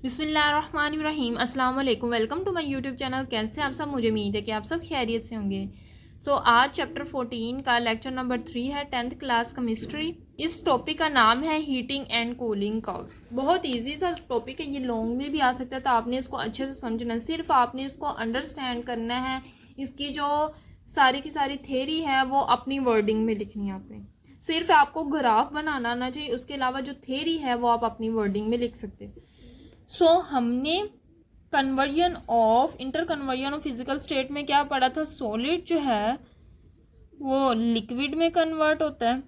बिस्मिल्लाहिर्रहमानिर्रहीम अस्सलाम वालेकुम। Welcome to my YouTube channel. कैसे आप सब? मुझे उम्मीद है कि आप सब खैरियत से होंगे। आज चैप्टर 14 का लेक्चर नंबर 3 है, 10th क्लास केमिस्ट्री। इस टॉपिक का नाम है हीटिंग एंड कूलिंग कर्व्स। बहुत इजी सा टॉपिक है, ये लॉन्ग में भी आ सकता है, तो आपने इसको अच्छे से समझना है। सिर्फ आपने इसको अंडरस्टैंड करना है। इसकी जो सारी की सारी थ्योरी है वो अपनी वर्डिंग में लिखनी है आपने। सिर्फ आपको ग्राफ बनाना आना चाहिए, उसके अलावा जो थ्योरी है वो आप अपनी वर्डिंग में लिख सकते हैं। हमने inter conversion of physical state में क्या पढ़ा था? सॉलिड जो है वो लिक्विड में कन्वर्ट होता है,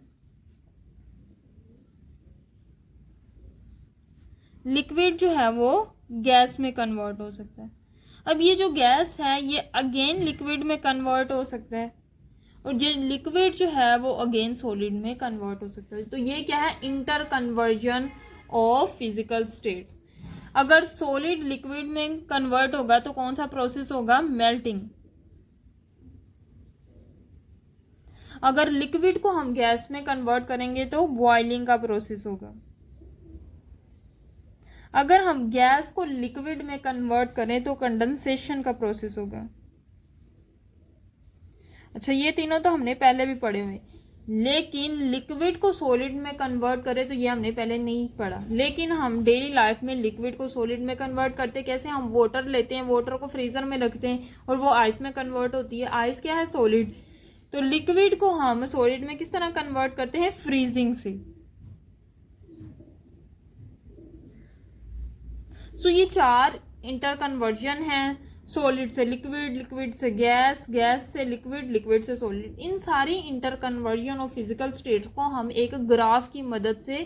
लिक्विड जो है वो गैस में कन्वर्ट हो सकता है। अब ये जो गैस है ये अगेन लिक्विड में कन्वर्ट हो सकता है, और ये लिक्विड जो है वो अगेन सॉलिड में कन्वर्ट हो सकता है। तो ये क्या है? Inter conversion of physical states. अगर सॉलिड लिक्विड में कन्वर्ट होगा तो कौन सा प्रोसेस होगा? मेल्टिंग। अगर लिक्विड को हम गैस में कन्वर्ट करेंगे तो बॉइलिंग का प्रोसेस होगा। अगर हम गैस को लिक्विड में कन्वर्ट करें तो कंडेंसेशन का प्रोसेस होगा। अच्छा, ये तीनों तो हमने पहले भी पढ़े हुए, लेकिन लिक्विड को सॉलिड में कन्वर्ट करें तो ये हमने पहले नहीं पढ़ा। लेकिन हम डेली लाइफ में लिक्विड को सॉलिड में कन्वर्ट करते कैसे? हम वाटर लेते हैं, वाटर को फ्रीजर में रखते हैं और वो आइस में कन्वर्ट होती है। आइस क्या है? सॉलिड। तो लिक्विड को हम सॉलिड में किस तरह कन्वर्ट करते हैं? फ्रीजिंग से। ये 4 इंटर कन्वर्जन है। सॉलिड से लिक्विड, लिक्विड से गैस, गैस से लिक्विड, लिक्विड से सॉलिड। इन सारी inter conversion of physical states को हम एक ग्राफ की मदद से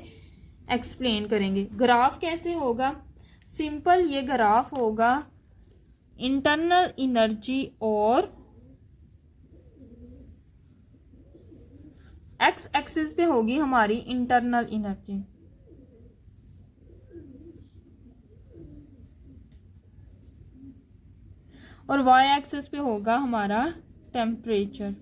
एक्सप्लेन करेंगे। ग्राफ कैसे होगा? सिंपल, ये ग्राफ होगा इंटरनल एनर्जी और एक्स एक्सिस पे होगी हमारी इंटरनल एनर्जी, और वाई एक्सिस पे होगा हमारा टेम्परेचर।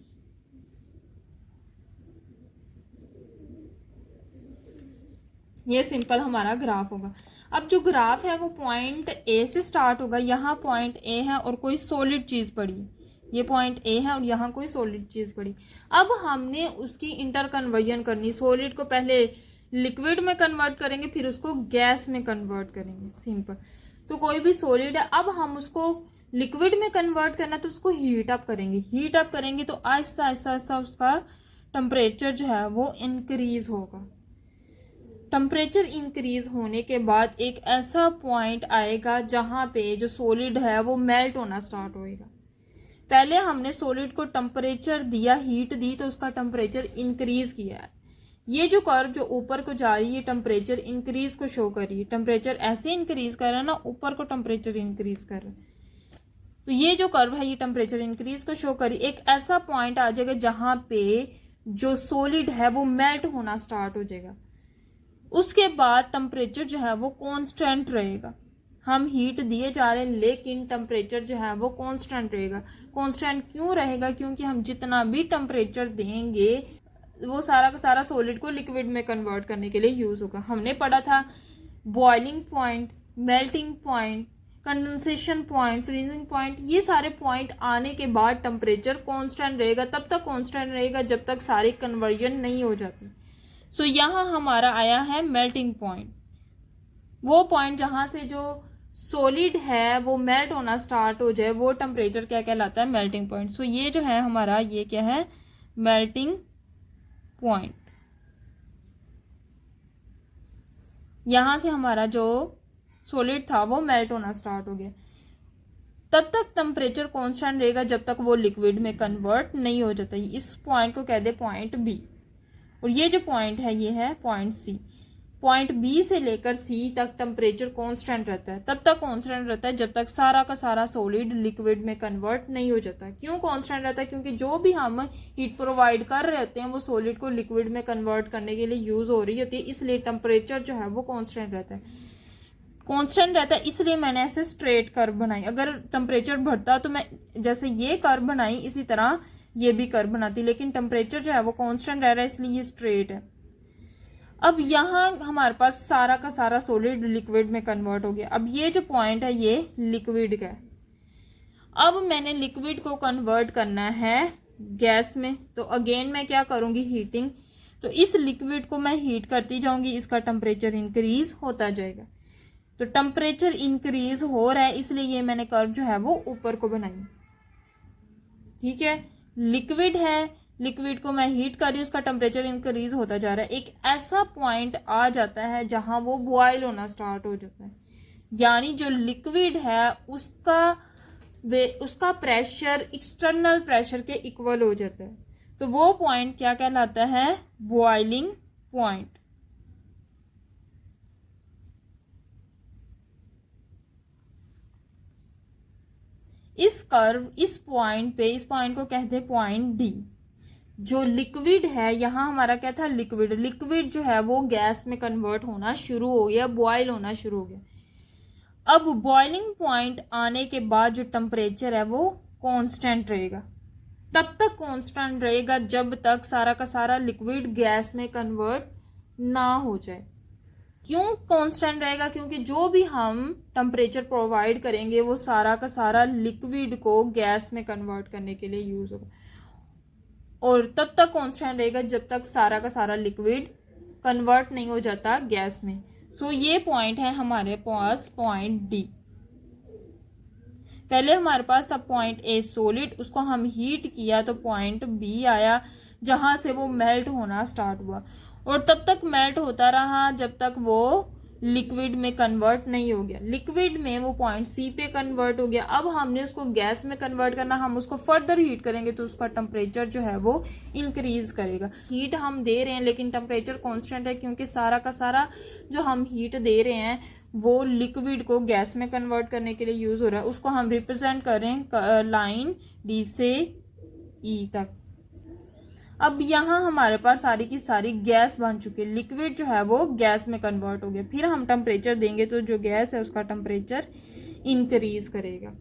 ये सिंपल हमारा ग्राफ होगा। अब जो ग्राफ है वो पॉइंट ए से स्टार्ट होगा। यहाँ पॉइंट ए है और कोई सॉलिड चीज पड़ी, ये पॉइंट ए है और यहाँ कोई सॉलिड चीज पड़ी। अब हमने उसकी इंटर कन्वर्जन करनी। सॉलिड को पहले लिक्विड में कन्वर्ट करेंगे, फिर उसको गैस में कन्वर्ट करेंगे। सिंपल। तो कोई भी सॉलिड है, अब हम उसको लिक्विड में कन्वर्ट करना तो उसको हीट अप करेंगे। हीट अप करेंगे तो आहिस्ता आहिस्ता आहिस्ता उसका टेम्परेचर जो है वो इंक्रीज होगा। टेम्परेचर इंक्रीज होने के बाद एक ऐसा पॉइंट आएगा जहां पे जो सॉलिड है वो मेल्ट होना स्टार्ट होएगा। पहले हमने सॉलिड को टेम्परेचर दिया, हीट दी, तो उसका टेम्परेचर इंक्रीज किया है। ये जो कर्व जो ऊपर को जा रही है टेम्परेचर इंक्रीज को शो कर रही है। टेम्परेचर ऐसे इंक्रीज कर रहा है ना, ऊपर को टेम्परेचर इंक्रीज कर रहा है। तो ये जो कर्व है ये टेम्परेचर इंक्रीज को शो करी। एक ऐसा पॉइंट आ जाएगा जहां पे जो सॉलिड है वो मेल्ट होना स्टार्ट हो जाएगा। उसके बाद टेम्परेचर जो है वो कांस्टेंट रहेगा। हम हीट दिए जा रहे हैं लेकिन टेम्परेचर जो है वो कांस्टेंट रहेगा। कांस्टेंट क्यों रहेगा? क्योंकि हम जितना भी टेम्परेचर देंगे वो सारा का सारा सॉलिड को लिक्विड में कन्वर्ट करने के लिए यूज होगा। हमने पढ़ा था boiling point, melting point, condensation point, freezing point. ये सारे पॉइंट आने के बाद टेम्परेचर कांस्टेंट रहेगा। तब तक कांस्टेंट रहेगा जब तक सारी कन्वर्जन नहीं हो जाती। यहाँ हमारा आया है मेल्टिंग पॉइंट। वो पॉइंट जहां से जो सॉलिड है वो मेल्ट होना स्टार्ट हो जाए, वो टेम्परेचर क्या कहलाता है? Melting point. ये जो है हमारा, ये क्या है? Melting point. यहां से हमारा जो सॉलिड था वो मेल्ट होना स्टार्ट हो गया। तब तक टेम्परेचर कांस्टेंट रहेगा जब तक वो लिक्विड में कन्वर्ट नहीं हो जाता। इस पॉइंट को कह दे पॉइंट बी, और ये जो पॉइंट है ये है पॉइंट सी। पॉइंट बी से लेकर सी तक टेम्परेचर कांस्टेंट रहता है। तब तक कांस्टेंट रहता है जब तक सारा का सारा सॉलिड लिक्विड में कन्वर्ट नहीं हो जाता। क्यों कांस्टेंट रहता है? क्योंकि जो भी हम हीट प्रोवाइड कर रहे होते हैं वो सॉलिड को लिक्विड में कन्वर्ट करने के लिए यूज हो रही होती है, इसलिए टेम्परेचर जो है वो कांस्टेंट रहता है। कांस्टेंट रहता है इसलिए मैंने ऐसे स्ट्रेट कर्व बनाई। अगर टेम्परेचर बढ़ता तो मैं जैसे ये कर्व बनाई इसी तरह ये भी कर्व बनाती, लेकिन टेम्परेचर जो है वो कांस्टेंट रह रहा है इसलिए ये स्ट्रेट है। अब यहाँ हमारे पास सारा का सारा सॉलिड लिक्विड में कन्वर्ट हो गया। अब ये जो पॉइंट है ये लिक्विड का है। अब मैंने लिक्विड को कन्वर्ट करना है गैस में, तो अगेन मैं क्या करूँगी, हीटिंग। तो इस लिक्विड को मैं हीट करती जाऊँगी, इसका टेम्परेचर इंक्रीज होता जाएगा। तो टेम्परेचर इंक्रीज हो रहा है, इसलिए ये मैंने कर्व जो है वो ऊपर को बनाई। ठीक है, लिक्विड है, लिक्विड को मैं हीट कर रही हूँ, उसका टेम्परेचर इंक्रीज होता जा रहा है। एक ऐसा पॉइंट आ जाता है जहां वो बॉयल होना स्टार्ट हो जाता है, यानी जो लिक्विड है उसका प्रेशर एक्सटर्नल प्रेशर के इक्वल हो जाता है। तो वो पॉइंट क्या कहलाता है, बॉइलिंग पॉइंट। इस पॉइंट को कहते हैं पॉइंट डी। जो लिक्विड है, यहाँ हमारा क्या था, लिक्विड जो है वो गैस में कन्वर्ट होना शुरू हो गया, बॉयल होना शुरू हो गया। अब बॉइलिंग पॉइंट आने के बाद जो टेम्परेचर है वो कांस्टेंट रहेगा। तब तक कांस्टेंट रहेगा जब तक सारा का सारा लिक्विड गैस में कन्वर्ट ना हो जाए। क्यों कांस्टेंट रहेगा, क्योंकि जो भी हम टेम्परेचर प्रोवाइड करेंगे वो सारा का सारा लिक्विड को गैस में कन्वर्ट करने के लिए यूज होगा, और तब तक कांस्टेंट रहेगा जब तक सारा का सारा लिक्विड कन्वर्ट नहीं हो जाता गैस में। सो ये पॉइंट है हमारे पास पॉइंट डी। पहले हमारे पास था पॉइंट ए सॉलिड, उसको हम हीट किया तो पॉइंट बी आया, जहां से वो मेल्ट होना स्टार्ट हुआ, और तब तक मेल्ट होता रहा जब तक वो लिक्विड में कन्वर्ट नहीं हो गया। लिक्विड में वो पॉइंट सी पे कन्वर्ट हो गया। अब हमने उसको गैस में कन्वर्ट करना, हम उसको फर्दर हीट करेंगे तो उसका टेम्परेचर जो है वो इंक्रीज करेगा। हीट हम दे रहे हैं लेकिन टेम्परेचर कांस्टेंट है, क्योंकि सारा का सारा जो हम हीट दे रहे हैं वो लिक्विड को गैस में कन्वर्ट करने के लिए यूज हो रहा है। उसको हम रिप्रेजेंट करें लाइन डी से ई तक। अब यहाँ हमारे पास सारी की सारी गैस बन चुकी है, लिक्विड जो है वो गैस में कन्वर्ट हो गया। फिर हम टेम्परेचर देंगे तो जो गैस है उसका टेम्परेचर इंक्रीज करेगा।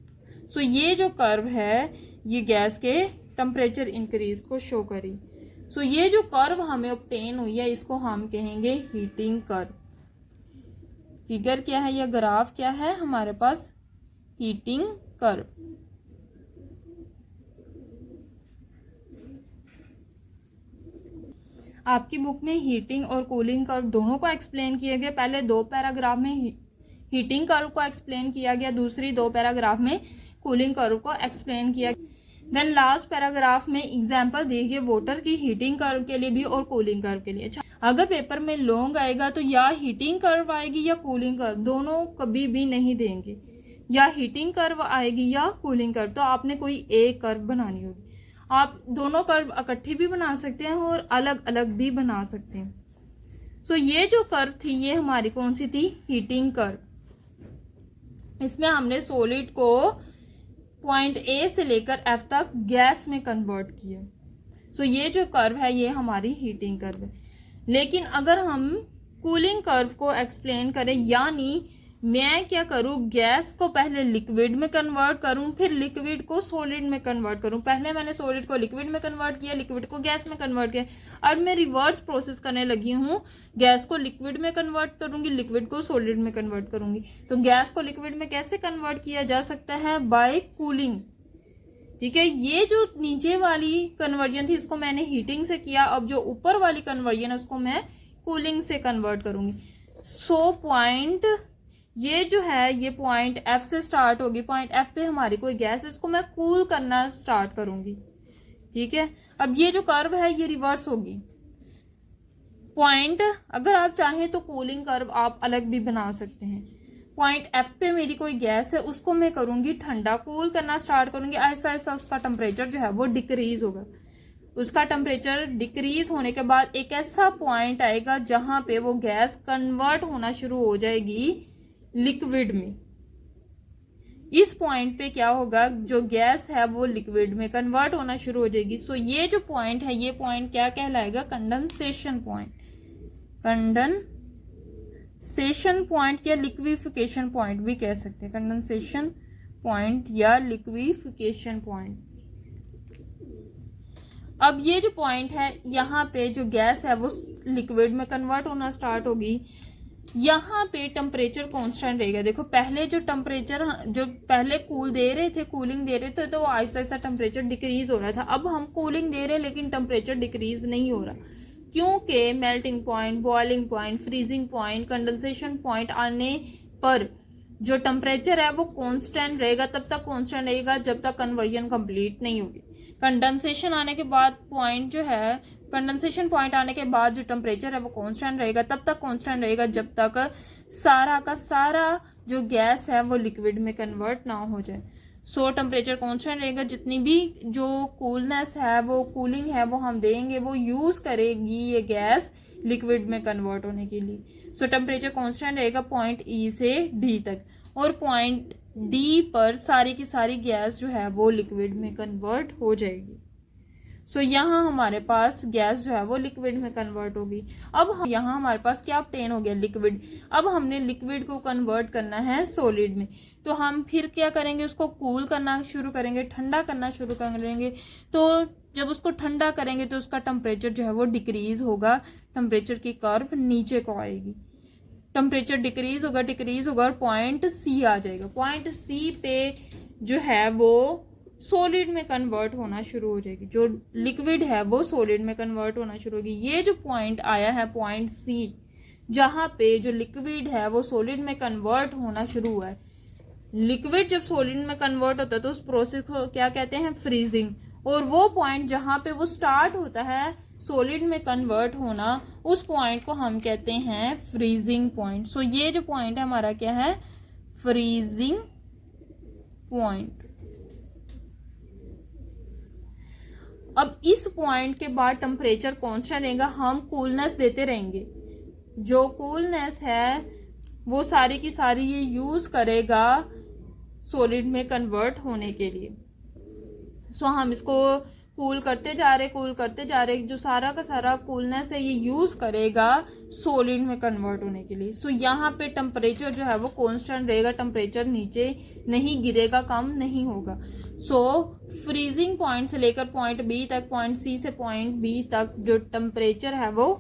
सो ये जो कर्व है ये गैस के टेम्परेचर इंक्रीज को शो करी। सो ये जो कर्व हमें ऑब्टेन हुई है इसको हम कहेंगे हीटिंग कर्व। फिगर क्या है या ग्राफ क्या है हमारे पास, हीटिंग कर्व। आपकी बुक में हीटिंग और कूलिंग कर्व दोनों को एक्सप्लेन किया गया। पहले 2 पैराग्राफ में हीटिंग कर्व को एक्सप्लेन किया गया, दूसरी 2 पैराग्राफ में कूलिंग कर्व को एक्सप्लेन किया। देन लास्ट पैराग्राफ में एग्जाम्पल दी गई वाटर की हीटिंग कर्व के लिए भी और कूलिंग कर्व के लिए। अच्छा, अगर पेपर में लॉन्ग आएगा तो या हीटिंग कर्व आएगी या कूलिंग कर्व, दोनों कभी भी नहीं देंगे। या हीटिंग कर्व आएगी या कूलिंग कर्व, तो आपने कोई एक कर्व बनानी होगी। आप दोनों कर्व इकट्ठी भी बना सकते हैं और अलग अलग भी बना सकते हैं। सो ये जो कर्व थी ये हमारी कौन सी थी, हीटिंग कर्व। इसमें हमने सॉलिड को पॉइंट ए से लेकर एफ तक गैस में कन्वर्ट किया। सो ये जो कर्व है ये हमारी हीटिंग कर्व है। लेकिन अगर हम कूलिंग कर्व को एक्सप्लेन करें, यानी मैं क्या करूं, गैस को पहले लिक्विड में कन्वर्ट करूं, फिर लिक्विड को सॉलिड में कन्वर्ट करूं। पहले मैंने सॉलिड को लिक्विड में कन्वर्ट किया, लिक्विड को गैस में कन्वर्ट किया। अब मैं रिवर्स प्रोसेस करने लगी हूं, गैस को लिक्विड में कन्वर्ट करूंगी, लिक्विड को सॉलिड में कन्वर्ट करूंगी। तो गैस को लिक्विड में कैसे कन्वर्ट किया जा सकता है, बाय कूलिंग। ठीक है, ये जो नीचे वाली कन्वर्जन थी इसको मैंने हीटिंग से किया। अब जो ऊपर वाली कन्वर्जन है उसको मैं कूलिंग से कन्वर्ट करूंगी। सो पॉइंट ये जो है ये पॉइंट एफ से स्टार्ट होगी। पॉइंट एफ पे हमारी कोई गैस है, इसको मैं कूल करना स्टार्ट करूंगी। ठीक है, अब ये जो कर्व है ये रिवर्स होगी। पॉइंट अगर आप चाहें तो कूलिंग कर्व आप अलग भी बना सकते हैं। पॉइंट एफ पे मेरी कोई गैस है, उसको मैं करूंगी ठंडा, कूल करना स्टार्ट करूंगी। ऐसा ऐसा उसका टेम्परेचर जो है वो डिक्रीज होगा। उसका टेम्परेचर डिक्रीज होने के बाद एक ऐसा पॉइंट आएगा जहां पे वो गैस कन्वर्ट होना शुरू हो जाएगी लिक्विड में। इस पॉइंट पे क्या होगा, जो गैस है वो लिक्विड में कन्वर्ट होना शुरू हो जाएगी। सो ये जो पॉइंट है ये पॉइंट क्या कहलाएगा, कंडेंसेशन पॉइंट। कंडेंसेशन पॉइंट या लिक्विफिकेशन पॉइंट भी कह सकते हैं। कंडेंसेशन पॉइंट या लिक्विफिकेशन पॉइंट। अब ये जो पॉइंट है यहाँ पे जो गैस है वो लिक्विड में कन्वर्ट होना स्टार्ट होगी। यहाँ पे टेम्परेचर कांस्टेंट रहेगा। देखो पहले जो टेम्परेचर जो पहले कूलिंग दे रहे थे तो आहिस्ता आहिस्ता टेम्परेचर डिक्रीज हो रहा था। अब हम कूलिंग दे रहे हैं लेकिन टेम्परेचर डिक्रीज नहीं हो रहा, क्योंकि melting point, boiling point, freezing point, condensation point आने पर जो टेम्परेचर है वो कांस्टेंट रहेगा। तब तक कांस्टेंट रहेगा जब तक कन्वर्जन कंप्लीट नहीं होगी। कंडेंसेशन आने के बाद पॉइंट जो है, कंडेंसेशन पॉइंट आने के बाद जो टेम्परेचर है वो कांस्टेंट रहेगा। तब तक कांस्टेंट रहेगा जब तक सारा का सारा जो गैस है वो लिक्विड में कन्वर्ट ना हो जाए। सो टेम्परेचर कांस्टेंट रहेगा। जितनी भी जो कूलनेस है वो कूलिंग है वो हम देंगे वो यूज़ करेगी ये गैस लिक्विड में कन्वर्ट होने के लिए। सो टेम्परेचर कांस्टेंट रहेगा पॉइंट ई से डी तक, और पॉइंट डी पर सारी की सारी गैस जो है वो लिक्विड में कन्वर्ट हो जाएगी। सो यहाँ हमारे पास गैस जो है वो लिक्विड में कन्वर्ट होगी। अब यहाँ हमारे पास क्या ऑब्टेन हो गया, लिक्विड। अब हमने लिक्विड को कन्वर्ट करना है सॉलिड में, तो हम फिर क्या करेंगे, उसको कूल करना शुरू करेंगे, ठंडा करना शुरू करेंगे। तो जब उसको ठंडा करेंगे तो उसका टेम्परेचर जो है वो डिक्रीज होगा, टेम्परेचर की कर्व नीचे को आएगी। टेम्परेचर डिक्रीज होगा और पॉइंट सी आ जाएगा। पॉइंट सी पे जो है वो सॉलिड में कन्वर्ट होना शुरू हो जाएगी। जो लिक्विड है वो सॉलिड में कन्वर्ट होना शुरू होगी। ये जो पॉइंट आया है पॉइंट सी, जहाँ पे जो लिक्विड है वो सॉलिड में कन्वर्ट होना शुरू हुआ है। लिक्विड जब सॉलिड में कन्वर्ट होता है तो उस प्रोसेस को क्या कहते हैं, फ्रीजिंग। और वो पॉइंट जहाँ पे वो स्टार्ट होता है सॉलिड में कन्वर्ट होना, उस पॉइंट को हम कहते हैं फ्रीजिंग पॉइंट। सो ये जो पॉइंट है हमारा क्या है, फ्रीजिंग पॉइंट। अब इस पॉइंट के बाद टेम्परेचर कांस्टेंट रहेगा, हम कूलनेस देते रहेंगे। जो कूलनेस है वो सारी की सारी ये यूज करेगा सॉलिड में कन्वर्ट होने के लिए। सो हम इसको कूल करते जा रहे, जो सारा का सारा कूलनेस है ये यूज करेगा सॉलिड में कन्वर्ट होने के लिए। सो यहाँ पे टेम्परेचर जो है वो कांस्टेंट रहेगा, टेम्परेचर नीचे नहीं गिरेगा, कम नहीं होगा। सो फ्रीजिंग पॉइंट से लेकर पॉइंट बी तक, पॉइंट सी से पॉइंट बी तक जो टेम्परेचर है वो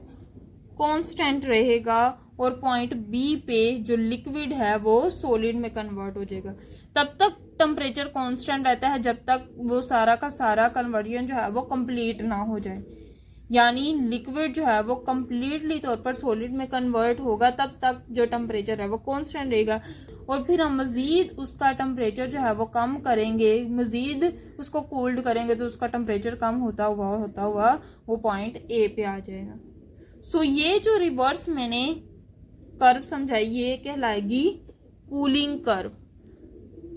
कांस्टेंट रहेगा, और पॉइंट बी पे जो लिक्विड है वो सॉलिड में कन्वर्ट हो जाएगा। तब तक टेम्परेचर कांस्टेंट रहता है जब तक वो सारा का सारा कन्वर्जन जो है वो कंप्लीट ना हो जाए। यानी लिक्विड जो है वो कंप्लीटली तौर पर सॉलिड में कन्वर्ट होगा, तब तक जो टेम्परेचर है वो कांस्टेंट रहेगा। और फिर हम मज़ीद उसका टेम्परेचर जो है वो कम करेंगे, मज़ीद उसको कोल्ड करेंगे तो उसका टेम्परेचर कम होता हुआ वो पॉइंट ए पे आ जाएगा। सो ये जो रिवर्स मैंने कर्व समझाई ये कहलाएगी कूलिंग कर्व।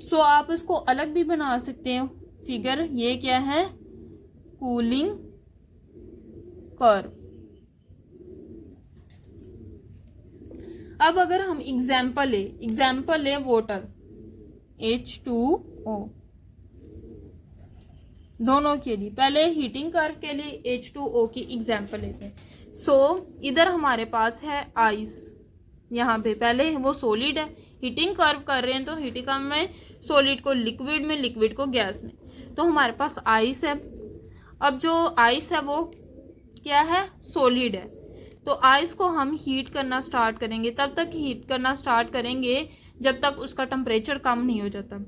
सो आप इसको अलग भी बना सकते हो फिगर। ये क्या है, कूलिंग कर्व। अब अगर हम एग्जाम्पल ले वाटर H2O दोनों के लिए, पहले हीटिंग कर्व के लिए H2O की एग्जाम्पल लेते हैं। सो इधर हमारे पास है आइस, यहाँ पे पहले वो सॉलिड है, हीटिंग कर्व कर रहे हैं तो हीटिंग कर्व में सॉलिड को लिक्विड में, लिक्विड को गैस में, तो हमारे पास आइस है। अब जो आइस है वो क्या है, सॉलिड है। तो आइस को हम हीट करना स्टार्ट करेंगे, तब तक हीट करना स्टार्ट करेंगे जब तक उसका टेम्परेचर कम नहीं हो जाता।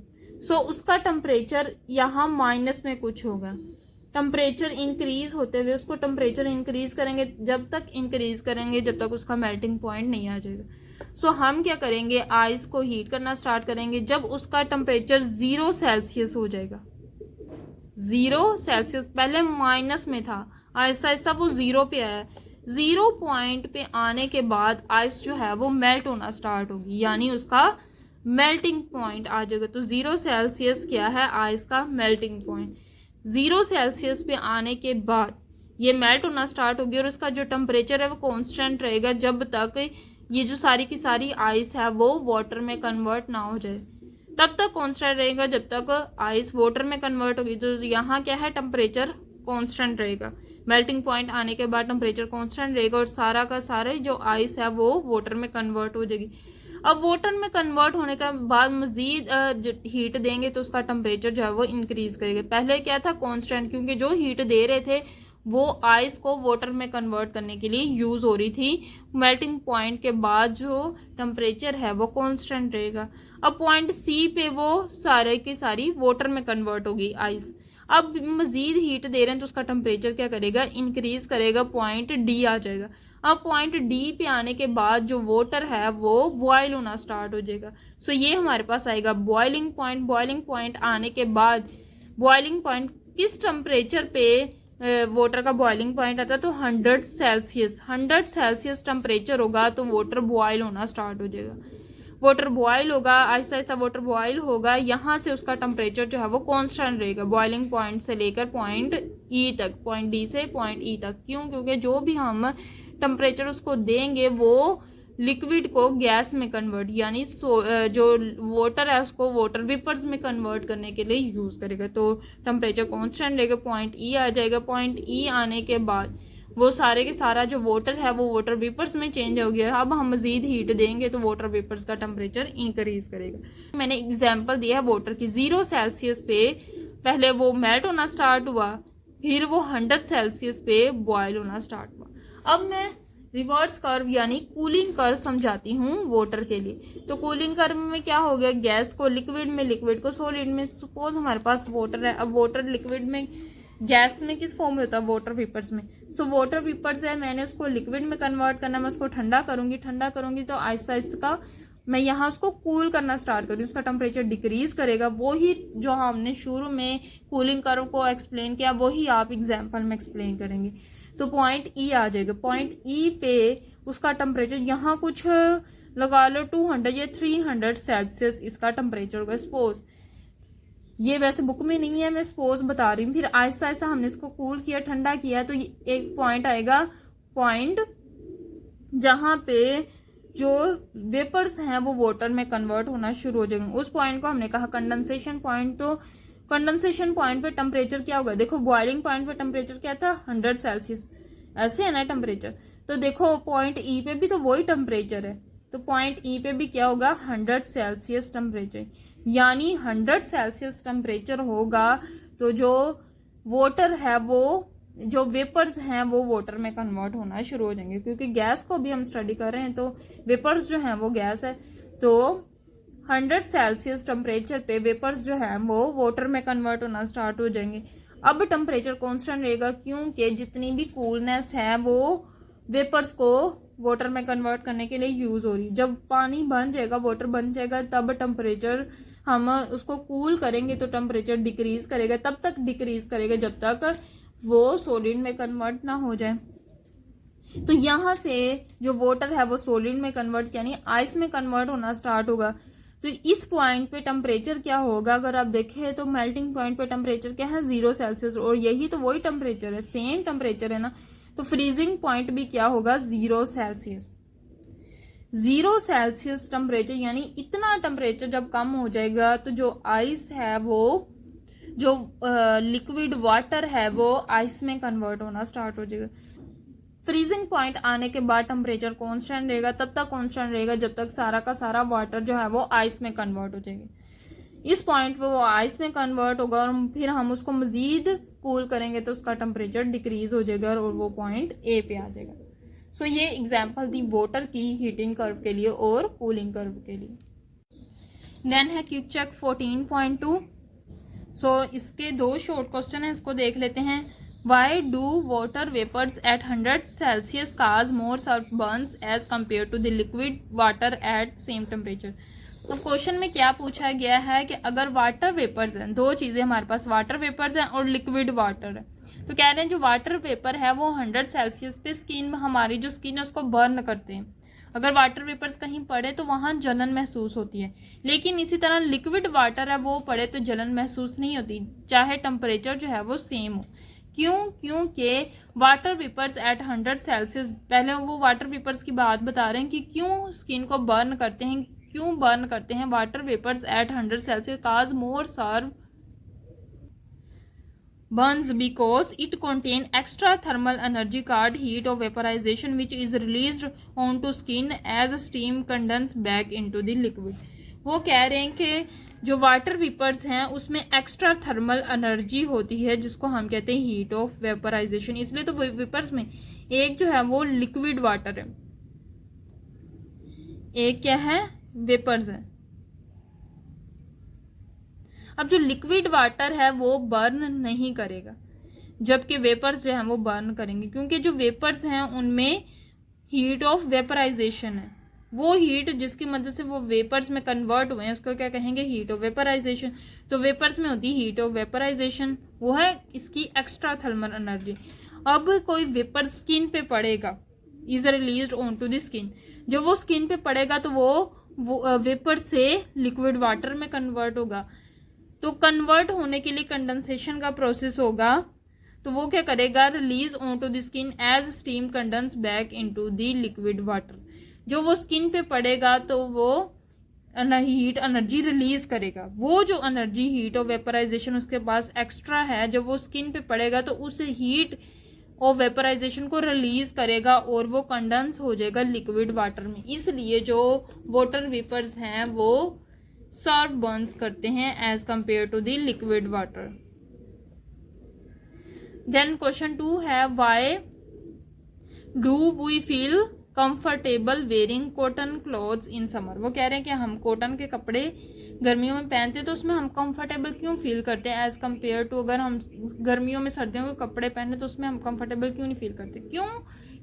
सो उसका टेम्परेचर यहाँ माइनस में कुछ होगा। टेम्परेचर इंक्रीज होते हुए उसको टेम्परेचर इंक्रीज करेंगे, जब तक इंक्रीज करेंगे जब तक उसका मेल्टिंग पॉइंट नहीं आ जाएगा। सो हम क्या करेंगे, आइस को हीट करना स्टार्ट करेंगे जब उसका टेम्परेचर 0 सेल्सियस हो जाएगा। 0 सेल्सियस, पहले माइनस में था, आहिस्ता आहिस्ता वो 0 पे आया। 0 पॉइंट पे आने के बाद आइस जो है वो मेल्ट होना स्टार्ट होगी, यानी उसका मेल्टिंग पॉइंट आ जाएगा। तो 0 सेल्सियस क्या है, आइस का मेल्टिंग पॉइंट। 0 सेल्सियस पे आने के बाद ये मेल्ट होना स्टार्ट होगी और उसका जो टेम्परेचर है वो कांस्टेंट रहेगा जब तक ये जो सारी की सारी आइस है वो वाटर में कन्वर्ट ना हो जाए। तब तक कांस्टेंट रहेगा जब तक आइस वाटर में कन्वर्ट होगी। तो यहाँ क्या है, टेम्परेचर कांस्टेंट रहेगा। मेल्टिंग पॉइंट आने के बाद टेम्परेचर कांस्टेंट रहेगा और सारा का सारा जो आइस है वो वाटर में कन्वर्ट हो जाएगी। अब वाटर में कन्वर्ट होने के बाद मजीद हीट देंगे तो उसका टेम्परेचर जो है वो इंक्रीज करेगा। पहले क्या था, कांस्टेंट, क्योंकि जो हीट दे रहे थे वो आइस को वाटर में कन्वर्ट करने के लिए यूज़ हो रही थी। मेल्टिंग पॉइंट के बाद जो टेम्परेचर है वो कांस्टेंट रहेगा। अब पॉइंट सी पे वो सारे की सारी वाटर में कन्वर्ट होगी आइस। अब मज़ीद हीट दे रहे हैं तो उसका टेम्परेचर क्या करेगा, इंक्रीज़ करेगा, पॉइंट डी आ जाएगा। अब पॉइंट डी पे आने के बाद जो वाटर है वो बॉयल होना स्टार्ट हो जाएगा। सो ये हमारे पास आएगा बॉइलिंग पॉइंट। बॉइलिंग पॉइंट आने के बाद बॉइलिंग पॉइंट किस टेम्परेचर पे वाटर का बॉइलिंग पॉइंट आता है, तो 100 सेल्सियस। 100 सेल्सियस टेम्परेचर होगा तो वाटर बॉयल होना स्टार्ट हो जाएगा। वाटर बॉयल होगा, आहिस्ता आहिस्ता वाटर बॉयल होगा, यहाँ से उसका टेम्परेचर जो है वो कांस्टेंट रहेगा बॉइलिंग पॉइंट से लेकर पॉइंट ई तक, पॉइंट डी से पॉइंट ई तक। क्यों? क्योंकि जो भी हम टेम्परेचर उसको देंगे वो लिक्विड को गैस में कन्वर्ट, यानी जो वाटर है उसको वाटर वेपर्स में कन्वर्ट करने के लिए यूज़ करेगा। तो टेम्परेचर कांस्टेंट रहेगा, पॉइंट ई आ जाएगा। पॉइंट ई आने के बाद वो सारे के सारा जो वाटर है वो वाटर वेपर्स में चेंज हो गया। अब हम मज़ीद हीट देंगे तो वाटर वेपर्स का टेम्परेचर इंक्रीज करेगा। मैंने एग्जांपल दिया है वाटर की। 0 सेल्सियस पे पहले वो मेल्ट होना स्टार्ट हुआ, फिर वो 100 सेल्सियस पे बॉयल होना स्टार्ट हुआ। अब मैं रिवर्स कर्व यानी कूलिंग कर्व समझाती हूँ वाटर के लिए। तो कूलिंग कर्व में क्या हो गया, गैस को लिक्विड में, लिक्विड को सॉलिड में। सपोज हमारे पास वाटर है, अब वाटर लिक्विड में, गैस में किस फॉर्म में होता है, वाटर वेपर्स में। सो वाटर वेपर्स है, मैंने उसको लिक्विड में कन्वर्ट करना, मैं उसको ठंडा करूंगी तो आहिस्ता आहिस्ता मैं यहाँ उसको कूल करना स्टार्ट करूँ, उसका टेम्परेचर डिक्रीज करेगा। वही जो हमने शुरू में कूलिंग कर्व को एक्सप्लेन किया वही आप एग्जाम्पल में एक्सप्लेन करेंगे। तो पॉइंट ई आ जाएगा। पॉइंट ई पे उसका टेम्परेचर यहाँ कुछ लगा लो 200 या 300 सेल्सियस इसका टेम्परेचर होगा। सपोज ये वैसे बुक में नहीं है, मैं सपोज बता रही हूँ। फिर आहिस्ता आहिस्ता हमने इसको कूल किया, ठंडा किया, तो एक पॉइंट आएगा, पॉइंट जहाँ पे जो वेपर्स हैं वो वाटर में कन्वर्ट होना शुरू हो जाएंगे। उस पॉइंट को हमने कहा कंडेंसेशन पॉइंट। तो कंडेंसेशन पॉइंट पे टेम्परेचर क्या होगा, देखो बॉइलिंग पॉइंट पे टेम्परेचर क्या था, 100 सेल्सियस, ऐसे है ना टेम्परेचर। तो देखो पॉइंट ई पे भी तो वही टेम्परेचर है, तो पॉइंट ई पे भी क्या होगा, 100 सेल्सियस टेम्परेचर। यानी 100 सेल्सियस टेम्परेचर होगा तो जो वाटर है वो, जो वेपर्स हैं वो वाटर में कन्वर्ट होना शुरू हो जाएंगे। क्योंकि गैस को भी हम स्टडी कर रहे हैं तो वेपर्स जो हैं वो गैस है। तो 100 सेल्सियस टेम्परेचर पे वेपर्स जो है वो वाटर में कन्वर्ट होना स्टार्ट हो जाएंगे। अब टेम्परेचर कांस्टेंट रहेगा क्योंकि जितनी भी कूलनेस है वो वेपर्स को वाटर में कन्वर्ट करने के लिए यूज़ हो रही है। जब पानी बन जाएगा, वाटर बन जाएगा, तब टेम्परेचर हम उसको कूल करेंगे तो टेम्परेचर डिक्रीज करेगा। तब तक डिक्रीज करेगा जब तक वो सॉलिड में कन्वर्ट ना हो जाए। तो यहाँ से जो वाटर है वो सॉलिड में कन्वर्ट यानी आइस में कन्वर्ट होना स्टार्ट होगा। तो इस पॉइंट पे टेम्परेचर क्या होगा, अगर आप देखें तो मेल्टिंग पॉइंट पे टेम्परेचर क्या है, 0 सेल्सियस, और यही तो वही टेम्परेचर है, सेम टेम्परेचर है ना। तो फ्रीजिंग पॉइंट भी क्या होगा, 0 सेल्सियस। 0 सेल्सियस टेम्परेचर यानी इतना टेम्परेचर जब कम हो जाएगा तो जो आइस है वो, जो लिक्विड वाटर है वो आइस में कन्वर्ट होना स्टार्ट हो जाएगा। फ्रीजिंग पॉइंट आने के बाद टेम्परेचर कांस्टेंट रहेगा, तब तक कांस्टेंट रहेगा जब तक सारा का सारा वाटर जो है वो आइस में कन्वर्ट हो जाएगा। इस पॉइंट पे वो आइस में कन्वर्ट होगा और फिर हम उसको मजीद कूल करेंगे तो उसका टेम्परेचर डिक्रीज हो जाएगा और वो पॉइंट ए पे आ जाएगा। सो ये एग्जाम्पल थी वाटर की हीटिंग कर्व के लिए और कूलिंग कर्व के लिए। देन है क्विक चेक 14.2। सो इसके 2 शॉर्ट क्वेश्चन है, इसको देख लेते हैं। Why do water vapours at 100 Celsius cause more severe burns as compare to the liquid water at same temperature. तो क्वेश्चन में क्या पूछा गया है कि अगर वाटर वेपर्स हैं, 2 चीज़ें हमारे पास, वाटर वेपर्स हैं और लिक्विड वाटर है, तो कह रहे हैं जो वाटर वेपर है वो 100 सेल्सियस पे स्किन, हमारी जो स्किन है उसको बर्न करते हैं। अगर वाटर वेपर्स कहीं पड़े तो वहाँ जलन महसूस होती है, लेकिन इसी तरह लिक्विड वाटर है वो पड़े तो जलन महसूस नहीं होती, चाहे टेम्परेचर जो है वो सेम हो। क्यों? क्योंकि वाटर वेपर्स एट 100 सेल्सियस, पहले वो वाटर वेपर्स की बात बता रहे हैं कि क्यों स्किन को बर्न करते हैं, क्यों बर्न करते हैं water vapours at 100 Celsius cause more severe burns because it contain extra thermal energy called heat of vaporization which is released onto skin as steam condense back into the liquid। वो कह रहे हैं कि जो water vapours हैं उसमें extra thermal energy होती है जिसको हम कहते हैं हीट ऑफ वेपराइजेशन। इसलिए तो वेपर्स में एक जो है वो लिक्विड वाटर है, एक क्या है, वेपर्स है। अब जो लिक्विड वाटर है वो बर्न नहीं करेगा, जबकि वेपर्स जो है वो बर्न करेंगे, क्योंकि जो वेपर्स हैं उनमें हीट ऑफ वेपराइजेशन है। वो हीट जिसकी मदद से वो वेपर्स में कन्वर्ट हुए हैं उसको क्या कहेंगे, हीट ऑफ वेपराइजेशन। तो वेपर्स में होती है हीट ऑफ वेपराइजेशन, वो है इसकी एक्स्ट्रा थर्मल एनर्जी। अब कोई वेपर स्किन पे पड़ेगा, is released on to the skin. जब वो स्किन पे पड़ेगा तो वो वेपर से लिक्विड वाटर में कन्वर्ट होगा। तो कन्वर्ट होने के लिए कंडेंसेशन का प्रोसेस होगा, तो वो क्या करेगा, release on to the skin as steam condense back into the liquid water. जो वो स्किन पे पड़ेगा तो वो हीट एनर्जी रिलीज करेगा। वो जो एनर्जी हीट ऑफ वेपराइजेशन उसके पास एक्स्ट्रा है, जब वो स्किन पे पड़ेगा तो उस हीट ऑफ वेपराइजेशन को रिलीज करेगा और वो कंडेंस हो जाएगा लिक्विड वाटर में। इसलिए जो वाटर वेपर्स हैं वो शार्प बर्न्स करते हैं as compare to the liquid water. Then question 2 है, why do we feel comfortable wearing cotton clothes in summer. वो कह रहे हैं कि हम कॉटन के कपड़े गर्मियों में पहनते हैं तो उसमें हम कंफर्टेबल क्यों फील करते हैं एज कंपेयर टू अगर हम गर्मियों में सर्दियों के कपड़े पहने तो उसमें हम कंफर्टेबल क्यों नहीं फील करते। क्यों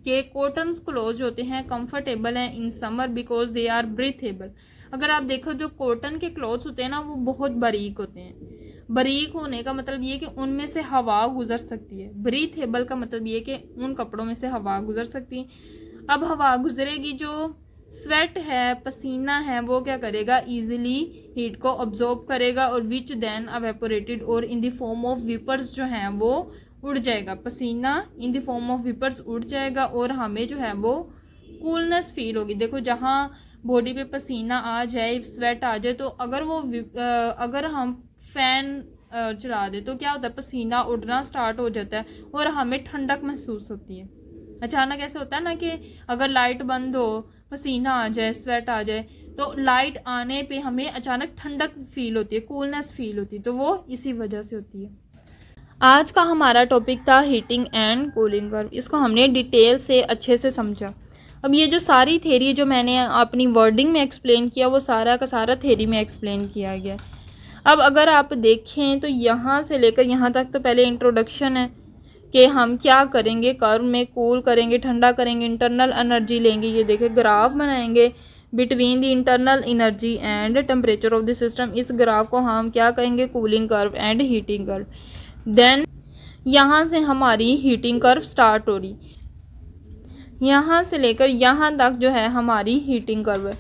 कि कॉटन क्लॉथ होते हैं कंफर्टेबल हैं in summer because they are breathable. अगर आप देखो जो कॉटन के क्लॉथ्स होते हैं ना वो बहुत बारीक होते हैं। बारीक होने का मतलब ये कि उनमें से हवा गुजर सकती है। ब्रीथेबल का मतलब ये कि उन कपड़ों में से हवा गुजर सकती है। अब हवा गुजरेगी, जो स्वेट है, पसीना है, वो क्या करेगा, इजीली हीट को ऑब्जॉर्ब करेगा और विच देन एवेपोरेटेड और in the form of vapours जो हैं वो उड़ जाएगा। पसीना in the form of vapours उड़ जाएगा और हमें जो है वो कूलनेस फील होगी। देखो जहाँ बॉडी पे पसीना आ जाए, स्वेट आ जाए, तो अगर हम फैन चला दे तो क्या होता है, पसीना उड़ना स्टार्ट हो जाता है और हमें ठंडक महसूस होती है। अचानक ऐसे होता है ना कि अगर लाइट बंद हो, पसीना आ जाए, स्वेट आ जाए, तो लाइट आने पे हमें अचानक ठंडक फील होती है, कूलनेस फील होती है, तो वो इसी वजह से होती है। आज का हमारा टॉपिक था हीटिंग एंड कूलिंग कर्व। इसको हमने डिटेल से अच्छे से समझा। अब ये जो सारी थ्योरी जो मैंने अपनी वर्डिंग में एक्सप्लेन किया वो सारा का सारा थ्योरी में एक्सप्लेन किया गया। अब अगर आप देखें तो यहाँ से लेकर यहाँ तक तो पहले इंट्रोडक्शन है कि हम क्या करेंगे, कर्व में कूल करेंगे, ठंडा करेंगे, इंटरनल एनर्जी लेंगे। ये देखें ग्राफ बनाएंगे between the internal energy and temperature of the system. इस ग्राफ को हम क्या कहेंगे, cooling curve and heating curve. Then यहाँ से हमारी हीटिंग कर्व स्टार्ट हो रही, यहाँ से लेकर यहाँ तक जो है हमारी हीटिंग कर्व है।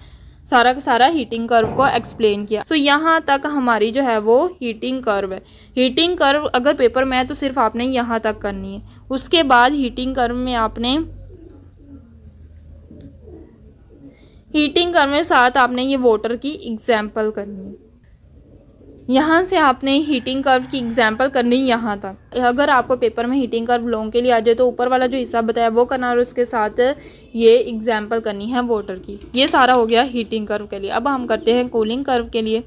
सारा का सारा हीटिंग कर्व को एक्सप्लेन किया। सो यहाँ तक हमारी जो है वो हीटिंग कर्व है। हीटिंग कर्व अगर पेपर में है तो सिर्फ आपने यहाँ तक करनी है। उसके बाद हीटिंग कर्व में साथ आपने ये वाटर की एग्जाम्पल करनी है। यहाँ से आपने हीटिंग कर्व की एग्जाम्पल करनी यहाँ तक। अगर आपको पेपर में हीटिंग कर्व लॉन्ग के लिए आ जाए तो ऊपर वाला जो हिस्सा बताया वो करना और उसके साथ ये एग्जाम्पल करनी है वाटर की। ये सारा हो गया हीटिंग कर्व के लिए। अब हम करते हैं कूलिंग कर्व के लिए।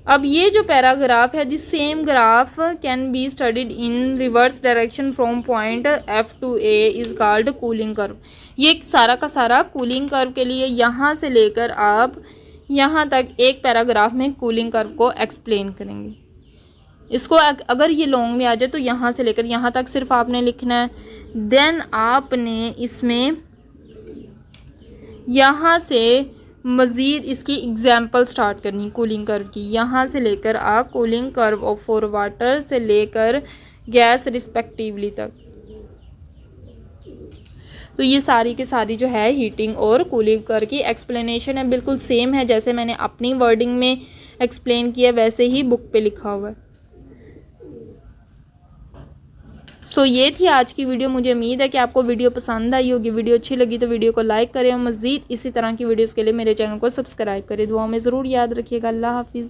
अब ये जो पैराग्राफ है, this same graph can be studied in reverse direction from point F to A is called cooling curve. ये सारा का सारा कूलिंग कर्व के लिए यहाँ से लेकर आप यहाँ तक एक पैराग्राफ में कूलिंग कर्व को एक्सप्लेन करेंगे। इसको अगर ये लॉन्ग में आ जाए तो यहाँ से लेकर यहाँ तक सिर्फ आपने लिखना है। देन आपने इसमें यहाँ से मज़ीद इसकी एग्जाम्पल स्टार्ट करनी कूलिंग कर्व की। यहाँ से लेकर आप cooling curve of for water से लेकर गैस रिस्पेक्टिवली तक। तो ये सारी की सारी जो है हीटिंग और कूलिंग कर्व की एक्सप्लेनेशन है, बिल्कुल सेम है जैसे मैंने अपनी वर्डिंग में एक्सप्लेन किया वैसे ही बुक पे लिखा हुआ है। सो ये थी आज की वीडियो। मुझे उम्मीद है कि आपको वीडियो पसंद आई होगी। वीडियो अच्छी लगी तो वीडियो को लाइक करें और मज़ीद इसी तरह की वीडियोस के लिए मेरे चैनल को सब्सक्राइब करें। दुआओं में ज़रूर याद रखिएगा। अल्लाह हाफिज़।